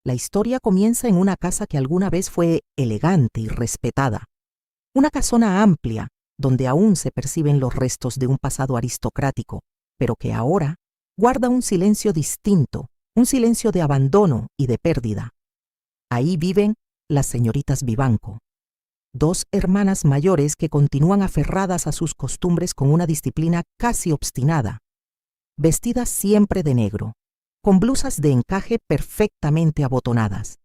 La historia comienza en una casa que alguna vez fue elegante y respetada. Una casona amplia, donde aún se perciben los restos de un pasado aristocrático, pero que ahora guarda un silencio distinto, un silencio de abandono y de pérdida. Ahí viven las señoritas Vivanco, dos hermanas mayores que continúan aferradas a sus costumbres con una disciplina casi obstinada, vestidas siempre de negro, con blusas de encaje perfectamente abotonadas,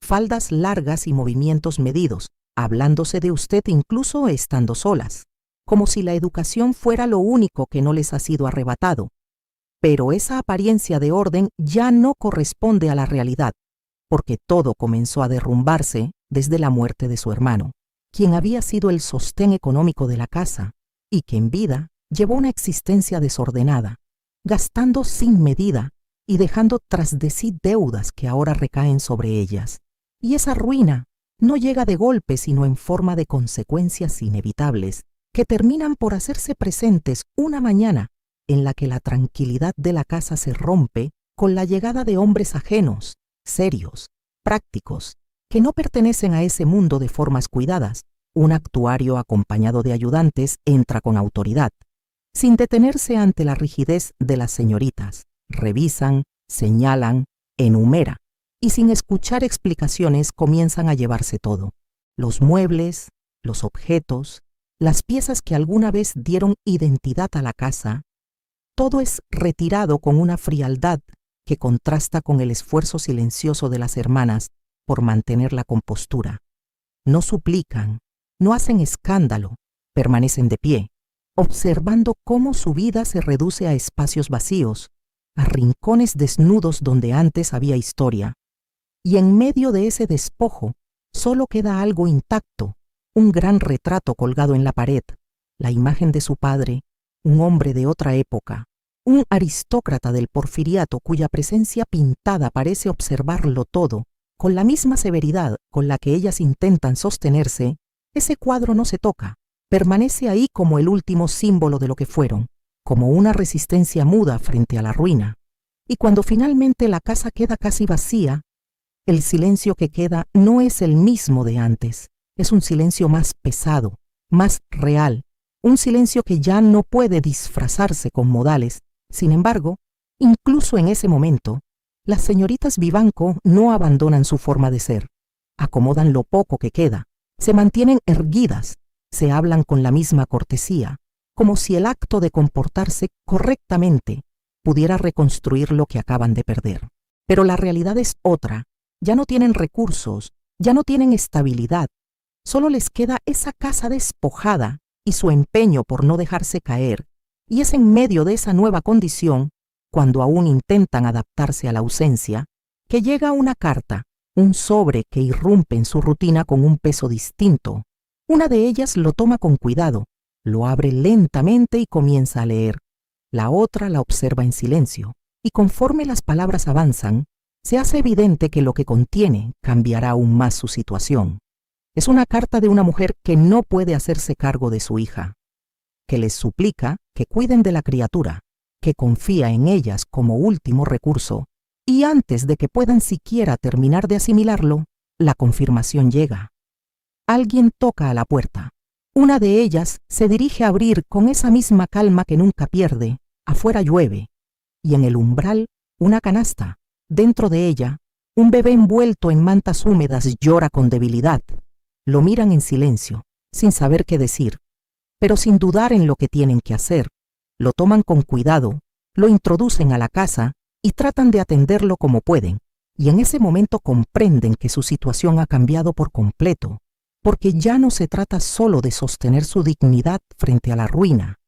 faldas largas y movimientos medidos, hablándose de usted incluso estando solas, como si la educación fuera lo único que no les ha sido arrebatado. Pero esa apariencia de orden ya no corresponde a la realidad, porque todo comenzó a derrumbarse desde la muerte de su hermano, quien había sido el sostén económico de la casa y que en vida llevó una existencia desordenada, gastando sin medida y dejando tras de sí deudas que ahora recaen sobre ellas. Y esa ruina no llega de golpe, sino en forma de consecuencias inevitables que terminan por hacerse presentes una mañana en la que la tranquilidad de la casa se rompe con la llegada de hombres ajenos, serios, prácticos, que no pertenecen a ese mundo de formas cuidadas. Un actuario acompañado de ayudantes entra con autoridad, sin detenerse ante la rigidez de las señoritas. Revisan, señalan, enumera, y sin escuchar explicaciones comienzan a llevarse todo. Los muebles, los objetos, las piezas que alguna vez dieron identidad a la casa, todo es retirado con una frialdad que contrasta con el esfuerzo silencioso de las hermanas por mantener la compostura. No suplican, no hacen escándalo, permanecen de pie, observando cómo su vida se reduce a espacios vacíos, a rincones desnudos donde antes había historia. Y en medio de ese despojo solo queda algo intacto, un gran retrato colgado en la pared, la imagen de su padre, un hombre de otra época, un aristócrata del porfiriato cuya presencia pintada parece observarlo todo. Con la misma severidad con la que ellas intentan sostenerse, ese cuadro no se toca, permanece ahí como el último símbolo de lo que fueron, como una resistencia muda frente a la ruina. Y cuando finalmente la casa queda casi vacía, el silencio que queda no es el mismo de antes, es un silencio más pesado, más real, un silencio que ya no puede disfrazarse con modales. Sin embargo, incluso en ese momento, las señoritas Vivanco no abandonan su forma de ser, acomodan lo poco que queda, se mantienen erguidas, se hablan con la misma cortesía, como si el acto de comportarse correctamente pudiera reconstruir lo que acaban de perder. Pero la realidad es otra, ya no tienen recursos, ya no tienen estabilidad, solo les queda esa casa despojada y su empeño por no dejarse caer, y es en medio de esa nueva condición, cuando aún intentan adaptarse a la ausencia, que llega una carta, un sobre que irrumpe en su rutina con un peso distinto. Una de ellas lo toma con cuidado, lo abre lentamente y comienza a leer. La otra la observa en silencio, y conforme las palabras avanzan, se hace evidente que lo que contiene cambiará aún más su situación. Es una carta de una mujer que no puede hacerse cargo de su hija, que les suplica que cuiden de la criatura, que confía en ellas como último recurso, y antes de que puedan siquiera terminar de asimilarlo, la confirmación llega. Alguien toca a la puerta. Una de ellas se dirige a abrir con esa misma calma que nunca pierde. Afuera llueve, y en el umbral una canasta. Dentro de ella, un bebé envuelto en mantas húmedas llora con debilidad. Lo miran en silencio, sin saber qué decir, pero sin dudar en lo que tienen que hacer. Lo toman con cuidado, lo introducen a la casa y tratan de atenderlo como pueden, y en ese momento comprenden que su situación ha cambiado por completo, porque ya no se trata solo de sostener su dignidad frente a la ruina.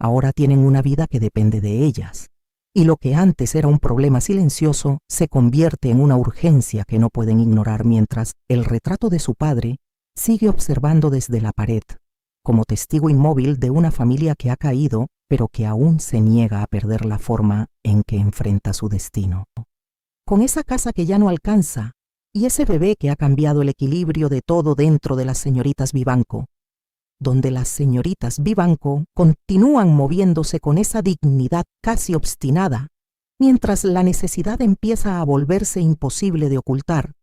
Ahora tienen una vida que depende de ellas, y lo que antes era un problema silencioso se convierte en una urgencia que no pueden ignorar mientras el retrato de su padre sigue observando desde la pared, como testigo inmóvil de una familia que ha caído, pero que aún se niega a perder la forma en que enfrenta su destino. Con esa casa que ya no alcanza, y ese bebé que ha cambiado el equilibrio de todo dentro de las señoritas Vivanco, donde las señoritas Vivanco continúan moviéndose con esa dignidad casi obstinada, mientras la necesidad empieza a volverse imposible de ocultar,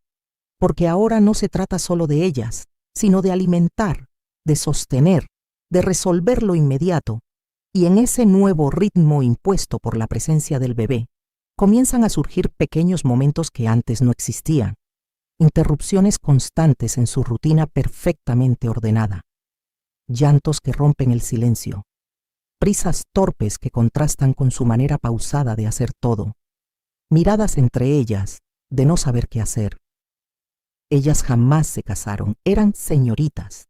porque ahora no se trata solo de ellas, sino de alimentar, de sostener, de resolver lo inmediato, y en ese nuevo ritmo impuesto por la presencia del bebé, comienzan a surgir pequeños momentos que antes no existían, interrupciones constantes en su rutina perfectamente ordenada, llantos que rompen el silencio, prisas torpes que contrastan con su manera pausada de hacer todo, miradas entre ellas de no saber qué hacer. Ellas jamás se casaron, eran señoritas,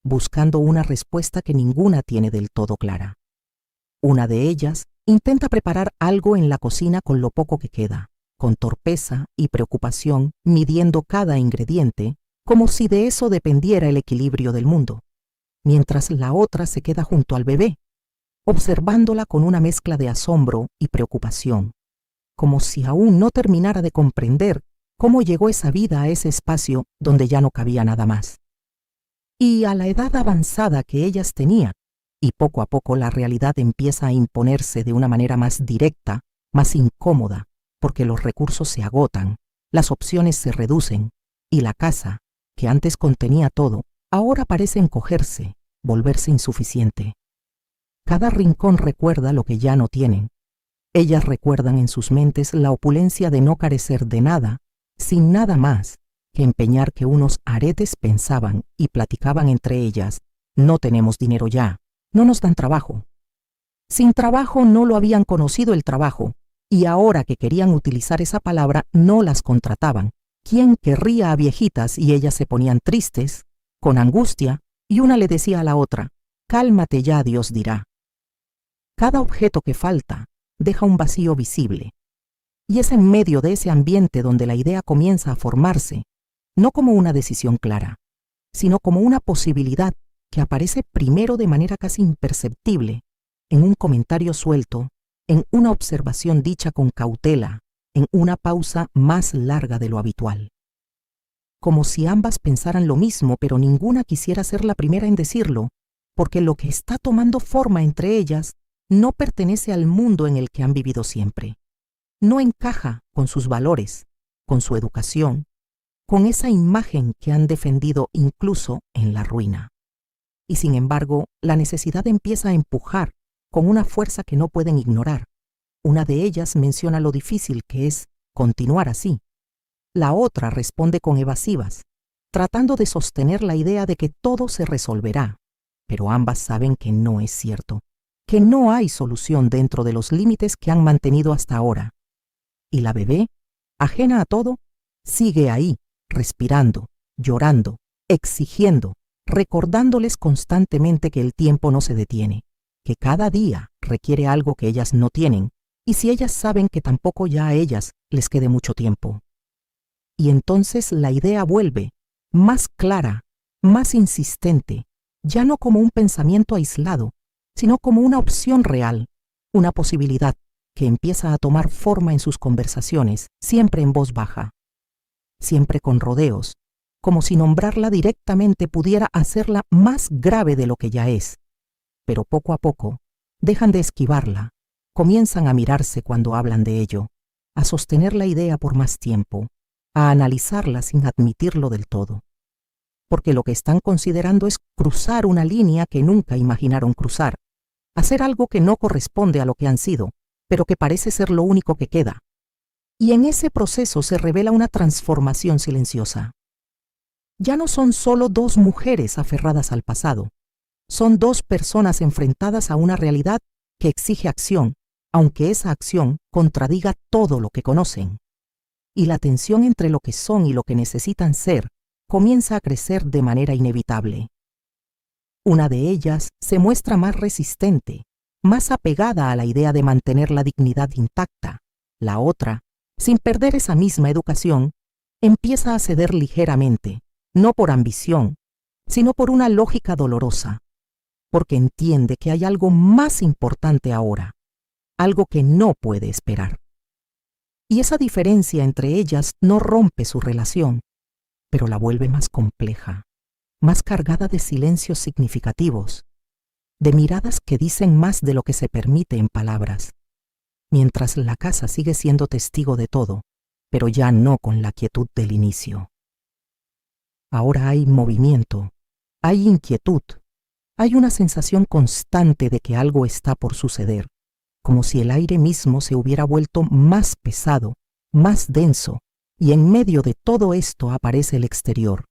buscando una respuesta que ninguna tiene del todo clara. Una de ellas intenta preparar algo en la cocina con lo poco que queda, con torpeza y preocupación, midiendo cada ingrediente, como si de eso dependiera el equilibrio del mundo, mientras la otra se queda junto al bebé, observándola con una mezcla de asombro y preocupación, como si aún no terminara de comprender cómo llegó esa vida a ese espacio donde ya no cabía nada más. Y a la edad avanzada que ellas tenían, y poco a poco la realidad empieza a imponerse de una manera más directa, más incómoda, porque los recursos se agotan, las opciones se reducen, y la casa, que antes contenía todo, ahora parece encogerse, volverse insuficiente. Cada rincón recuerda lo que ya no tienen. Ellas recuerdan en sus mentes la opulencia de no carecer de nada, sin nada más que empeñar que unos aretes pensaban y platicaban entre ellas: no tenemos dinero ya, no nos dan trabajo. Sin trabajo no lo habían conocido el trabajo, y ahora que querían utilizar esa palabra no las contrataban. ¿Quién querría a viejitas? Y ellas se ponían tristes, con angustia, y una le decía a la otra: cálmate ya, Dios dirá. Cada objeto que falta deja un vacío visible, y es en medio de ese ambiente donde la idea comienza a formarse, no como una decisión clara, sino como una posibilidad que aparece primero de manera casi imperceptible, en un comentario suelto, en una observación dicha con cautela, en una pausa más larga de lo habitual. Como si ambas pensaran lo mismo, pero ninguna quisiera ser la primera en decirlo, porque lo que está tomando forma entre ellas no pertenece al mundo en el que han vivido siempre. No encaja con sus valores, con su educación, con esa imagen que han defendido incluso en la ruina. Y sin embargo, la necesidad empieza a empujar con una fuerza que no pueden ignorar. Una de ellas menciona lo difícil que es continuar así. La otra responde con evasivas, tratando de sostener la idea de que todo se resolverá, pero ambas saben que no es cierto, que no hay solución dentro de los límites que han mantenido hasta ahora. Y la bebé, ajena a todo, sigue ahí, respirando, llorando, exigiendo, recordándoles constantemente que el tiempo no se detiene, que cada día requiere algo que ellas no tienen, y si ellas saben que tampoco ya a ellas les quede mucho tiempo. Y entonces la idea vuelve, más clara, más insistente, ya no como un pensamiento aislado, sino como una opción real, una posibilidad que empieza a tomar forma en sus conversaciones, siempre en voz baja, siempre con rodeos, como si nombrarla directamente pudiera hacerla más grave de lo que ya es. Pero poco a poco dejan de esquivarla, comienzan a mirarse cuando hablan de ello, a sostener la idea por más tiempo, a analizarla sin admitirlo del todo. Porque lo que están considerando es cruzar una línea que nunca imaginaron cruzar, hacer algo que no corresponde a lo que han sido, pero que parece ser lo único que queda. Y en ese proceso se revela una transformación silenciosa. Ya no son solo dos mujeres aferradas al pasado, son dos personas enfrentadas a una realidad que exige acción, aunque esa acción contradiga todo lo que conocen. Y la tensión entre lo que son y lo que necesitan ser comienza a crecer de manera inevitable. Una de ellas se muestra más resistente, más apegada a la idea de mantener la dignidad intacta. La otra, sin perder esa misma educación, empieza a ceder ligeramente, no por ambición, sino por una lógica dolorosa, porque entiende que hay algo más importante ahora, algo que no puede esperar. Y esa diferencia entre ellas no rompe su relación, pero la vuelve más compleja, más cargada de silencios significativos, de miradas que dicen más de lo que se permite en palabras, mientras la casa sigue siendo testigo de todo, pero ya no con la quietud del inicio. Ahora hay movimiento, hay inquietud, hay una sensación constante de que algo está por suceder, como si el aire mismo se hubiera vuelto más pesado, más denso, y en medio de todo esto aparece el exterior,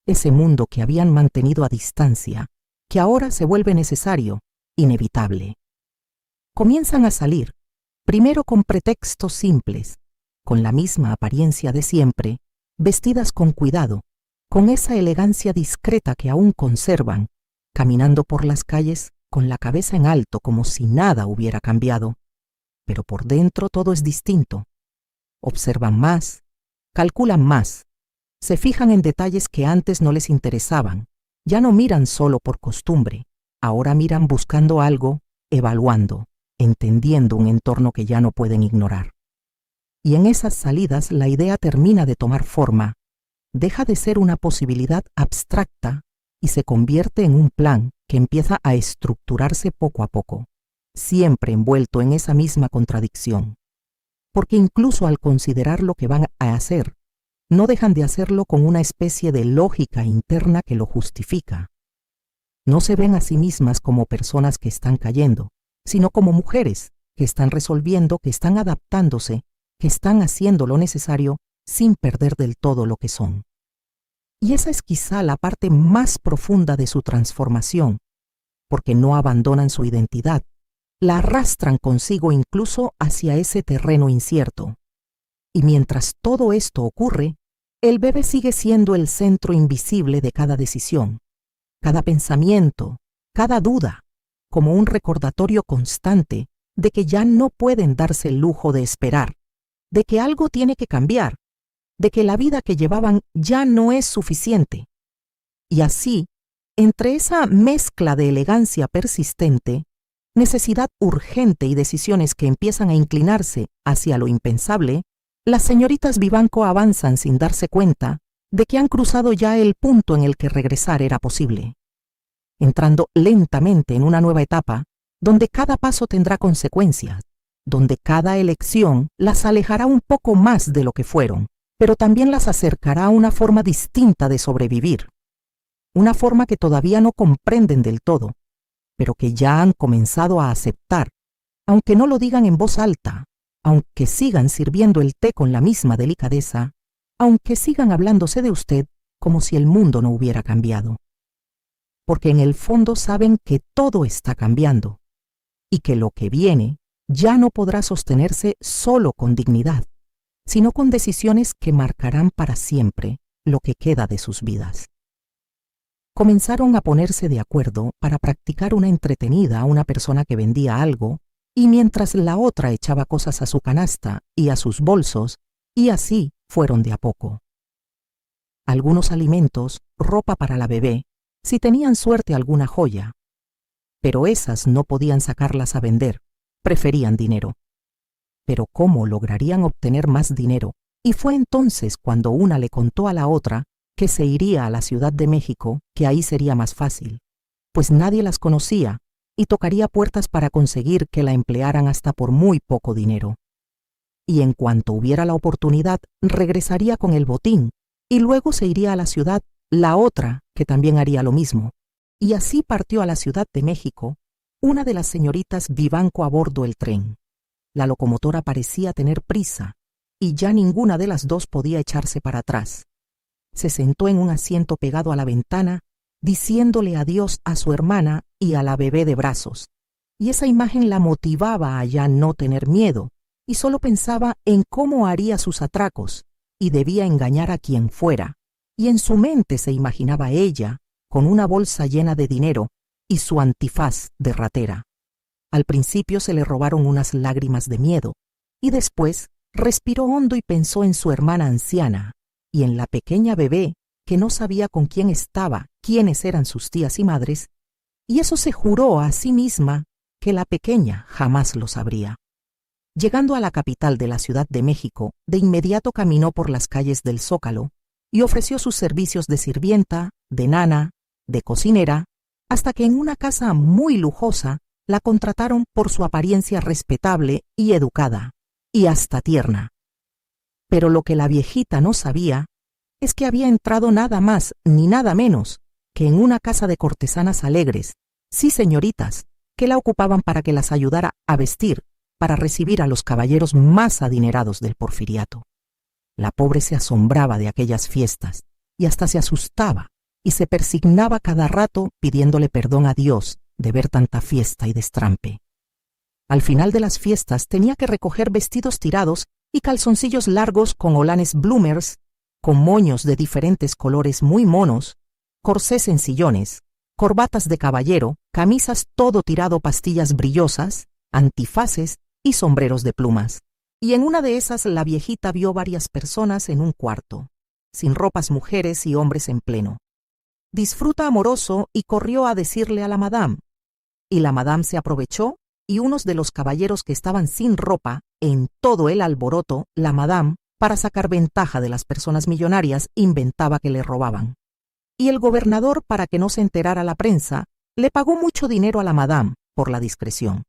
ese mundo que habían mantenido a distancia, que ahora se vuelve necesario, inevitable. Comienzan a salir, primero con pretextos simples, con la misma apariencia de siempre, vestidas con cuidado, con esa elegancia discreta que aún conservan, caminando por las calles con la cabeza en alto como si nada hubiera cambiado. Pero por dentro todo es distinto. Observan más, calculan más, se fijan en detalles que antes no les interesaban, ya no miran solo por costumbre, ahora miran buscando algo, evaluando, entendiendo un entorno que ya no pueden ignorar. Y en esas salidas la idea termina de tomar forma, deja de ser una posibilidad abstracta y se convierte en un plan que empieza a estructurarse poco a poco, siempre envuelto en esa misma contradicción. Porque incluso al considerar lo que van a hacer, no dejan de hacerlo con una especie de lógica interna que lo justifica. No se ven a sí mismas como personas que están cayendo, sino como mujeres que están resolviendo, que están adaptándose, que están haciendo lo necesario sin perder del todo lo que son. Y esa es quizá la parte más profunda de su transformación, porque no abandonan su identidad, la arrastran consigo incluso hacia ese terreno incierto. Y mientras todo esto ocurre, el bebé sigue siendo el centro invisible de cada decisión, cada pensamiento, cada duda, como un recordatorio constante de que ya no pueden darse el lujo de esperar, de que algo tiene que cambiar, de que la vida que llevaban ya no es suficiente. Y así, entre esa mezcla de elegancia persistente, necesidad urgente y decisiones que empiezan a inclinarse hacia lo impensable, las señoritas Vivanco avanzan sin darse cuenta de que han cruzado ya el punto en el que regresar era posible, entrando lentamente en una nueva etapa donde cada paso tendrá consecuencias, donde cada elección las alejará un poco más de lo que fueron, pero también las acercará a una forma distinta de sobrevivir, una forma que todavía no comprenden del todo, pero que ya han comenzado a aceptar, aunque no lo digan en voz alta, aunque sigan sirviendo el té con la misma delicadeza, aunque sigan hablándose de usted como si el mundo no hubiera cambiado. Porque en el fondo saben que todo está cambiando y que lo que viene ya no podrá sostenerse solo con dignidad, sino con decisiones que marcarán para siempre lo que queda de sus vidas. Comenzaron a ponerse de acuerdo para practicar una entretenida a una persona que vendía algo, y mientras la otra echaba cosas a su canasta y a sus bolsos, y así fueron de a poco. Algunos alimentos, ropa para la bebé, si tenían suerte alguna joya, pero esas no podían sacarlas a vender, preferían dinero. Pero ¿cómo lograrían obtener más dinero? Y fue entonces cuando una le contó a la otra que se iría a la Ciudad de México, que ahí sería más fácil, pues nadie las conocía y tocaría puertas para conseguir que la emplearan hasta por muy poco dinero. Y en cuanto hubiera la oportunidad, regresaría con el botín y luego se iría a la ciudad la otra, que también haría lo mismo. Y así partió a la Ciudad de México una de las señoritas Vivanco a bordo del tren. La locomotora parecía tener prisa y ya ninguna de las dos podía echarse para atrás. Se sentó en un asiento pegado a la ventana, diciéndole adiós a su hermana y a la bebé de brazos, y esa imagen la motivaba a ya no tener miedo, y solo pensaba en cómo haría sus atracos, y debía engañar a quien fuera, y en su mente se imaginaba ella, con una bolsa llena de dinero, y su antifaz de ratera. Al principio se le robaron unas lágrimas de miedo, y después respiró hondo y pensó en su hermana anciana, y en la pequeña bebé que no sabía con quién estaba, quiénes eran sus tías y madres, y eso se juró a sí misma que la pequeña jamás lo sabría. Llegando a la capital de la Ciudad de México, de inmediato caminó por las calles del Zócalo y ofreció sus servicios de sirvienta, de nana, de cocinera, hasta que en una casa muy lujosa la contrataron por su apariencia respetable y educada, y hasta tierna. Pero lo que la viejita no sabía es que había entrado nada más ni nada menos que en una casa de cortesanas alegres, sí señoritas, que la ocupaban para que las ayudara a vestir para recibir a los caballeros más adinerados del Porfiriato. La pobre se asombraba de aquellas fiestas y hasta se asustaba y se persignaba cada rato pidiéndole perdón a Dios de ver tanta fiesta y destrampe. Al final de las fiestas tenía que recoger vestidos tirados y calzoncillos largos con holanes bloomers, con moños de diferentes colores muy monos, corsés en sillones, corbatas de caballero, camisas todo tirado pastillas brillosas, antifaces y sombreros de plumas. Y en una de esas la viejita vio varias personas en un cuarto, sin ropas, mujeres y hombres en pleno. Disfruta amoroso y corrió a decirle a la madame. Y la madame se aprovechó y unos de los caballeros que estaban sin ropa, en todo el alboroto, la madame, para sacar ventaja de las personas millonarias, inventaba que le robaban. Y el gobernador, para que no se enterara la prensa, le pagó mucho dinero a la madame por la discreción.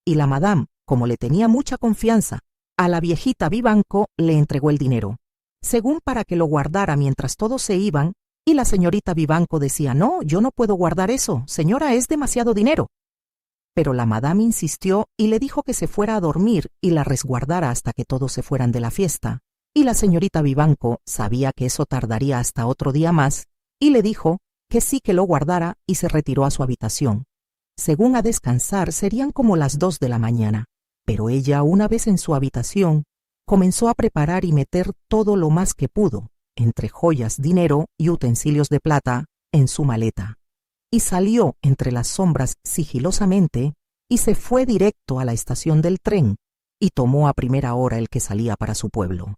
Y la madame, como le tenía mucha confianza, a la viejita Vivanco le entregó el dinero, según para que lo guardara mientras todos se iban, y la señorita Vivanco decía: «No, yo no puedo guardar eso, señora, es demasiado dinero». Pero la madame insistió y le dijo que se fuera a dormir y la resguardara hasta que todos se fueran de la fiesta, y la señorita Vivanco sabía que eso tardaría hasta otro día más, y le dijo que sí que lo guardara y se retiró a su habitación. Según a descansar serían como las 2 de la mañana, pero ella, una vez en su habitación, comenzó a preparar y meter todo lo más que pudo, entre joyas, dinero y utensilios de plata, en su maleta, y salió entre las sombras sigilosamente y se fue directo a la estación del tren y tomó a primera hora el que salía para su pueblo.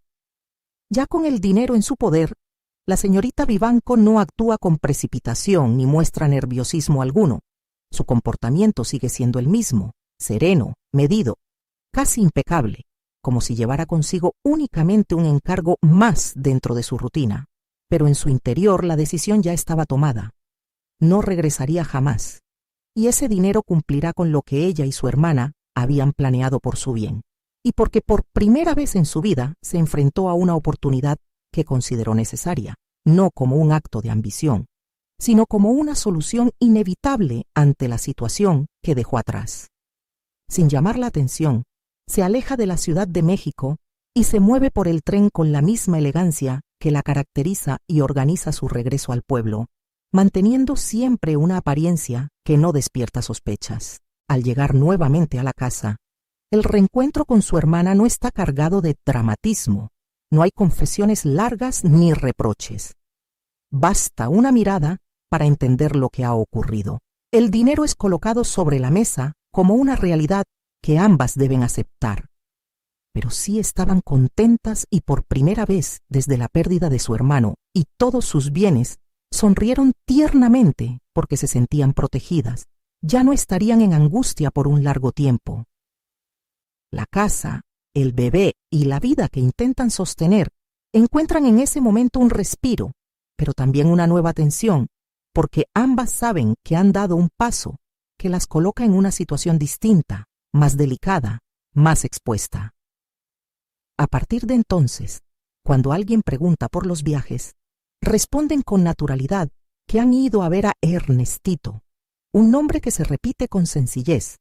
Ya con el dinero en su poder, la señorita Vivanco no actúa con precipitación ni muestra nerviosismo alguno. Su comportamiento sigue siendo el mismo, sereno, medido, casi impecable, como si llevara consigo únicamente un encargo más dentro de su rutina. Pero en su interior la decisión ya estaba tomada. No regresaría jamás, y ese dinero cumplirá con lo que ella y su hermana habían planeado por su bien, y porque por primera vez en su vida se enfrentó a una oportunidad que consideró necesaria, no como un acto de ambición, sino como una solución inevitable ante la situación que dejó atrás. Sin llamar la atención, se aleja de la Ciudad de México y se mueve por el tren con la misma elegancia que la caracteriza y organiza su regreso al pueblo, manteniendo siempre una apariencia que no despierta sospechas. Al llegar nuevamente a la casa, el reencuentro con su hermana no está cargado de dramatismo, no hay confesiones largas ni reproches. Basta una mirada para entender lo que ha ocurrido. El dinero es colocado sobre la mesa como una realidad que ambas deben aceptar. Pero sí estaban contentas y por primera vez desde la pérdida de su hermano y todos sus bienes, sonrieron tiernamente porque se sentían protegidas. Ya no estarían en angustia por un largo tiempo. La casa, el bebé y la vida que intentan sostener encuentran en ese momento un respiro, pero también una nueva tensión, porque ambas saben que han dado un paso que las coloca en una situación distinta, más delicada, más expuesta. A partir de entonces, cuando alguien pregunta por los viajes, responden con naturalidad que han ido a ver a Ernestito, un nombre que se repite con sencillez,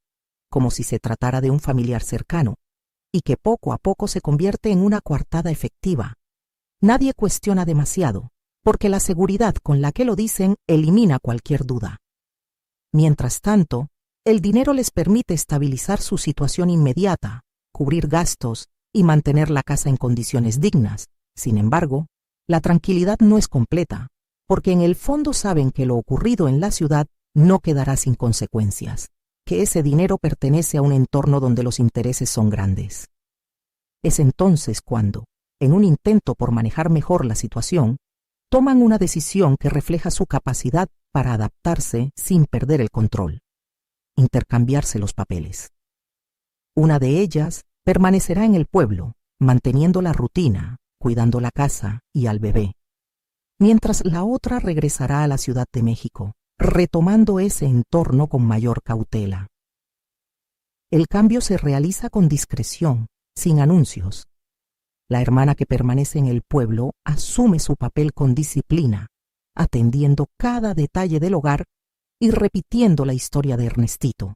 como si se tratara de un familiar cercano, y que poco a poco se convierte en una coartada efectiva. Nadie cuestiona demasiado, porque la seguridad con la que lo dicen elimina cualquier duda. Mientras tanto, el dinero les permite estabilizar su situación inmediata, cubrir gastos y mantener la casa en condiciones dignas. Sin embargo, la tranquilidad no es completa, porque en el fondo saben que lo ocurrido en la ciudad no quedará sin consecuencias, que ese dinero pertenece a un entorno donde los intereses son grandes. Es entonces cuando, en un intento por manejar mejor la situación, toman una decisión que refleja su capacidad para adaptarse sin perder el control: intercambiarse los papeles. Una de ellas permanecerá en el pueblo, manteniendo la rutina, cuidando la casa y al bebé, mientras la otra regresará a la Ciudad de México, retomando ese entorno con mayor cautela. el cambio se realiza con discreción, sin anuncios. La hermana que permanece en el pueblo asume su papel con disciplina, atendiendo cada detalle del hogar y repitiendo la historia de Ernestito,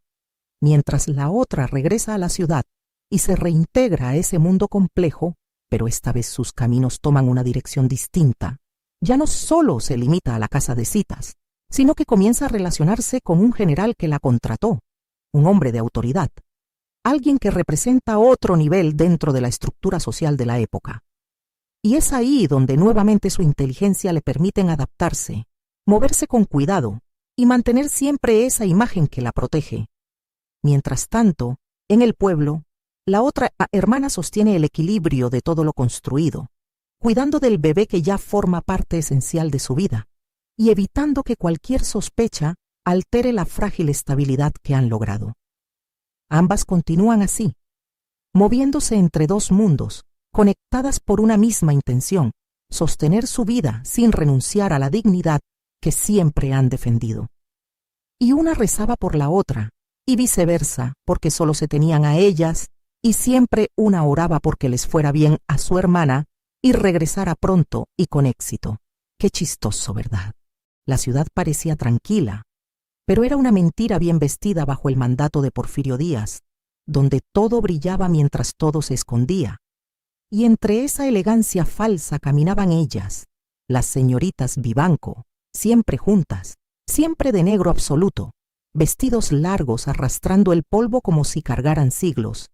mientras la otra regresa a la ciudad y se reintegra a ese mundo complejo, pero esta vez sus caminos toman una dirección distinta. Ya no solo se limita a la casa de citas, sino que comienza a relacionarse con un general que la contrató, un hombre de autoridad, alguien que representa otro nivel dentro de la estructura social de la época. Y es ahí donde nuevamente su inteligencia le permiten adaptarse, moverse con cuidado y mantener siempre esa imagen que la protege. Mientras tanto, en el pueblo, la otra hermana sostiene el equilibrio de todo lo construido, cuidando del bebé que ya forma parte esencial de su vida y evitando que cualquier sospecha altere la frágil estabilidad que han logrado. Ambas continúan así, moviéndose entre dos mundos, conectadas por una misma intención, sostener su vida sin renunciar a la dignidad que siempre han defendido. Y una rezaba por la otra, y viceversa, porque solo se tenían a ellas, y siempre una oraba porque les fuera bien a su hermana y regresara pronto y con éxito. Qué chistoso, ¿verdad? La ciudad parecía tranquila, pero era una mentira bien vestida bajo el mandato de Porfirio Díaz, donde todo brillaba mientras todo se escondía. Y entre esa elegancia falsa caminaban ellas, las señoritas Vivanco, siempre juntas, siempre de negro absoluto, vestidos largos arrastrando el polvo como si cargaran siglos,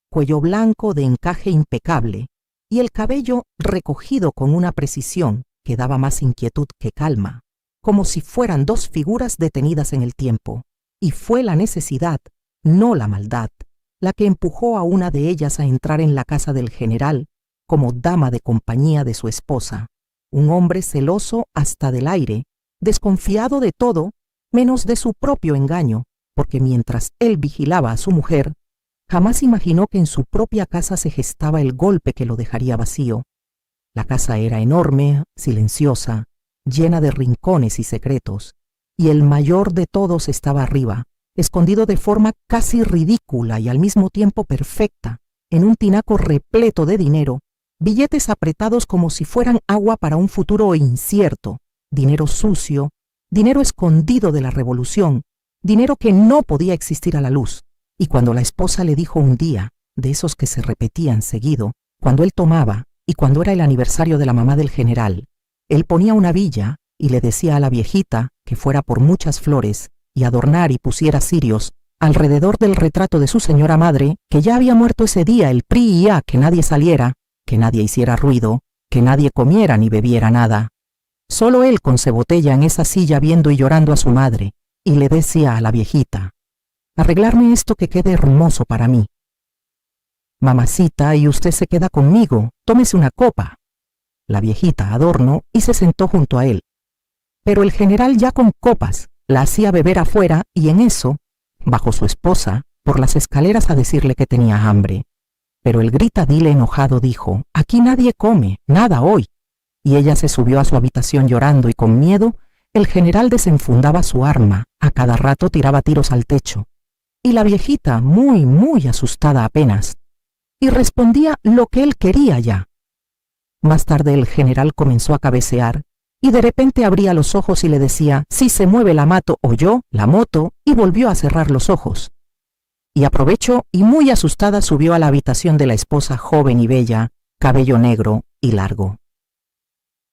cuello blanco de encaje impecable y el cabello recogido con una precisión que daba más inquietud que calma, como si fueran dos figuras detenidas en el tiempo. Y fue la necesidad, no la maldad, la que empujó a una de ellas a entrar en la casa del general como dama de compañía de su esposa, un hombre celoso hasta del aire, desconfiado de todo, menos de su propio engaño, porque mientras él vigilaba a su mujer, jamás imaginó que en su propia casa se gestaba el golpe que lo dejaría vacío. La casa era enorme, silenciosa, llena de rincones y secretos, y el mayor de todos estaba arriba, escondido de forma casi ridícula y al mismo tiempo perfecta, en un tinaco repleto de dinero, billetes apretados como si fueran agua para un futuro incierto, dinero sucio, dinero escondido de la revolución, dinero que no podía existir a la luz. Y cuando la esposa le dijo un día, de esos que se repetían seguido, cuando él tomaba y cuando era el aniversario de la mamá del general, él ponía una villa y le decía a la viejita que fuera por muchas flores y adornar y pusiera cirios alrededor del retrato de su señora madre, que ya había muerto ese día el PRI-IA, que nadie saliera, que nadie hiciera ruido, que nadie comiera ni bebiera nada. Solo él con su botella en esa silla viendo y llorando a su madre, y le decía a la viejita: arreglarme esto que quede hermoso para mí. Mamacita, y usted se queda conmigo, tómese una copa. La viejita adornó y se sentó junto a él. Pero el general ya con copas la hacía beber afuera y en eso bajó su esposa por las escaleras a decirle que tenía hambre. Pero el gritadile enojado dijo: aquí nadie come, nada hoy. Y ella se subió a su habitación llorando y con miedo el general desenfundaba su arma, a cada rato tiraba tiros al techo. Y la viejita, muy asustada apenas, y respondía lo que él quería ya. Más tarde el general comenzó a cabecear, y de repente abría los ojos y le decía: si se mueve la mato o yo, la moto, y volvió a cerrar los ojos. Y aprovechó y muy asustada subió a la habitación de la esposa joven y bella, cabello negro y largo,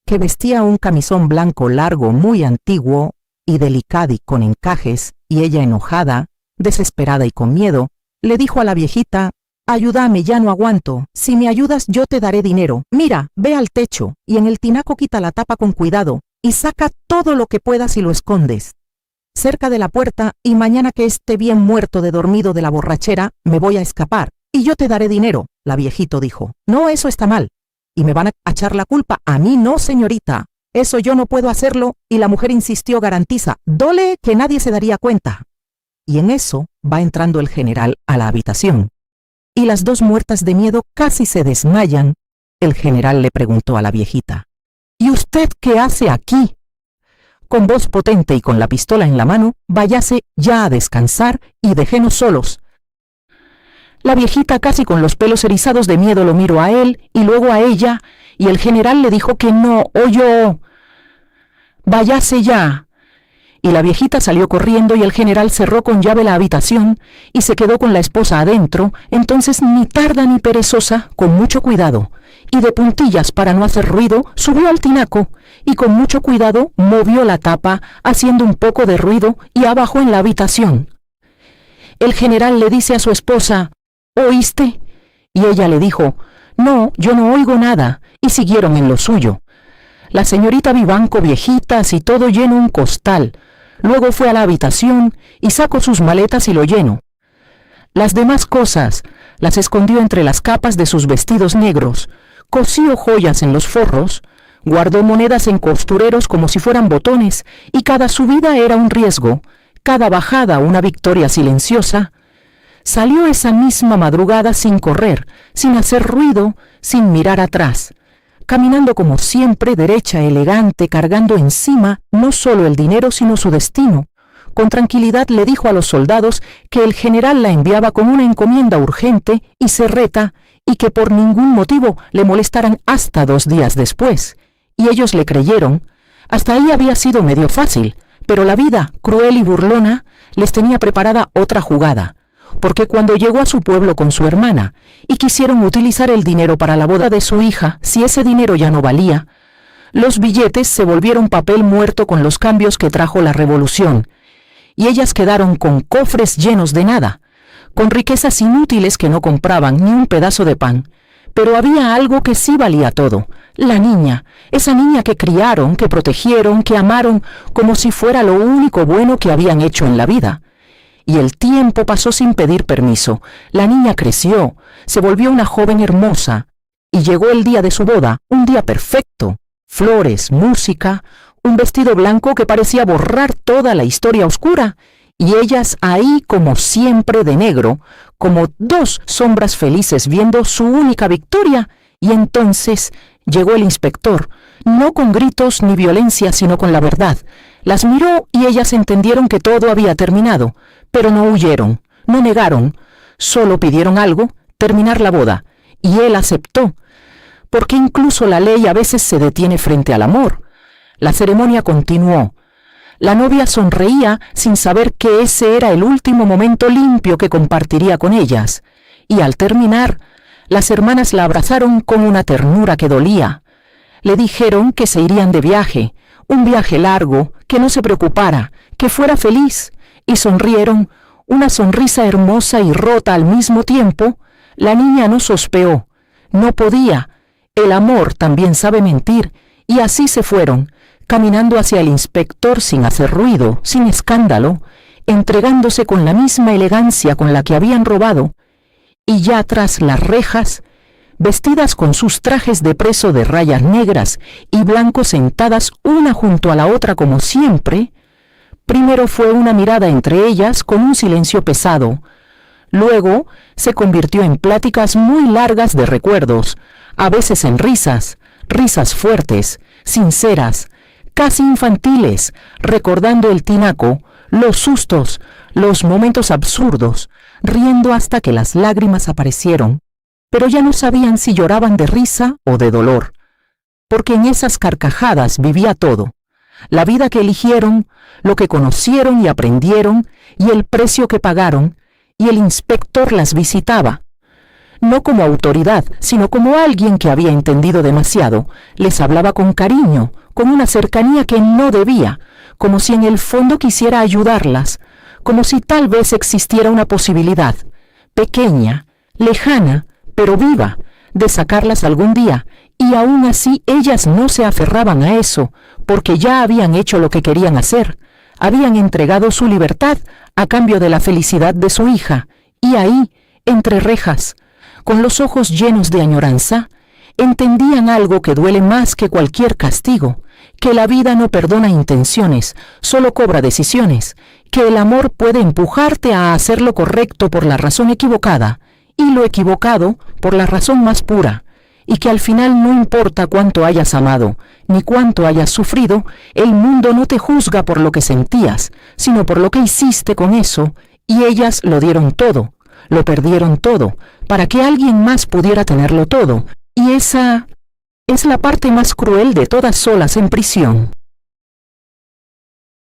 que vestía un camisón blanco largo muy antiguo y delicado y con encajes, y ella enojada, desesperada y con miedo, le dijo a la viejita: ayúdame, ya no aguanto, si me ayudas yo te daré dinero, mira, ve al techo, y en el tinaco quita la tapa con cuidado, y saca todo lo que puedas y lo escondes cerca de la puerta, y mañana que esté bien muerto de dormido de la borrachera, me voy a escapar, y yo te daré dinero. La viejito dijo: no, eso está mal, y me van a echar la culpa. A mí no, señorita, eso yo no puedo hacerlo, y la mujer insistió: garantiza, dole que nadie se daría cuenta. Y en eso va entrando el general a la habitación, y las dos muertas de miedo casi se desmayan. El general le preguntó a la viejita: ¿y usted qué hace aquí? Con voz potente y con la pistola en la mano: váyase ya a descansar y déjenos solos. La viejita, casi con los pelos erizados de miedo, lo miró a él y luego a ella, y el general le dijo que no oyó. «Váyase ya». Y la viejita salió corriendo y el general cerró con llave la habitación y se quedó con la esposa adentro. Entonces, ni tarda ni perezosa, con mucho cuidado y de puntillas para no hacer ruido, subió al tinaco y con mucho cuidado movió la tapa, haciendo un poco de ruido, y abajo en la habitación. El general le dice a su esposa: «¿Oíste?». Y ella le dijo: «No, yo no oigo nada», y siguieron en lo suyo. La señorita Vivanco, viejitas y todo lleno un costal. Luego fue a la habitación y sacó sus maletas y lo llenó. Las demás cosas las escondió entre las capas de sus vestidos negros, cosió joyas en los forros, guardó monedas en costureros como si fueran botones, y cada subida era un riesgo, cada bajada una victoria silenciosa. Salió esa misma madrugada sin correr, sin hacer ruido, sin mirar atrás, caminando como siempre, derecha, elegante, cargando encima no solo el dinero sino su destino. Con tranquilidad le dijo a los soldados que el general la enviaba con una encomienda urgente y secreta, y que por ningún motivo le molestaran hasta 2 días después. Y ellos le creyeron. Hasta ahí había sido medio fácil, pero la vida, cruel y burlona, les tenía preparada otra jugada. Porque cuando llegó a su pueblo con su hermana y quisieron utilizar el dinero para la boda de su hija, si ese dinero ya no valía, los billetes se volvieron papel muerto con los cambios que trajo la revolución, y ellas quedaron con cofres llenos de nada, con riquezas inútiles que no compraban ni un pedazo de pan. Pero había algo que sí valía todo: la niña, esa niña que criaron, que protegieron, que amaron como si fuera lo único bueno que habían hecho en la vida. Y el tiempo pasó sin pedir permiso. La niña creció, se volvió una joven hermosa, y llegó el día de su boda, un día perfecto. Flores, música, un vestido blanco que parecía borrar toda la historia oscura, y ellas ahí como siempre de negro, como 2 sombras felices viendo su única victoria. Y entonces llegó el inspector, no con gritos ni violencia, sino con la verdad. Las miró y ellas entendieron que todo había terminado, pero no huyeron, no negaron, solo pidieron algo: terminar la boda, y él aceptó, porque incluso la ley a veces se detiene frente al amor. La ceremonia continuó. La novia sonreía sin saber que ese era el último momento limpio que compartiría con ellas, y al terminar, las hermanas la abrazaron con una ternura que dolía. Le dijeron que se irían de viaje, un viaje largo, que no se preocupara, que fuera feliz, y sonrieron, una sonrisa hermosa y rota al mismo tiempo. La niña no sospeó, no podía. El amor también sabe mentir, y así se fueron, caminando hacia el inspector sin hacer ruido, sin escándalo, entregándose con la misma elegancia con la que habían robado, y ya tras las rejas, vestidas con sus trajes de preso de rayas negras y blancos, sentadas una junto a la otra como siempre. Primero fue una mirada entre ellas con un silencio pesado. Luego se convirtió en pláticas muy largas de recuerdos, a veces en risas, risas fuertes, sinceras, casi infantiles, recordando el tinaco, los sustos, los momentos absurdos, riendo hasta que las lágrimas aparecieron, pero ya no sabían si lloraban de risa o de dolor, porque en esas carcajadas vivía todo: la vida que eligieron, lo que conocieron y aprendieron, y el precio que pagaron. Y el inspector las visitaba, no como autoridad, sino como alguien que había entendido demasiado. Les hablaba con cariño, con una cercanía que no debía, como si en el fondo quisiera ayudarlas, como si tal vez existiera una posibilidad, pequeña, lejana, pero viva, de sacarlas algún día. Y aún así ellas no se aferraban a eso, porque ya habían hecho lo que querían hacer. Habían entregado su libertad a cambio de la felicidad de su hija, y ahí, entre rejas, con los ojos llenos de añoranza, entendían algo que duele más que cualquier castigo: que la vida no perdona intenciones, solo cobra decisiones, que el amor puede empujarte a hacer lo correcto por la razón equivocada, y lo equivocado por la razón más pura, y que al final no importa cuánto hayas amado, ni cuánto hayas sufrido, el mundo no te juzga por lo que sentías, sino por lo que hiciste con eso, y ellas lo dieron todo, Lo perdieron todo, para que alguien más pudiera tenerlo todo, y esa es la parte más cruel de todas solas en prisión.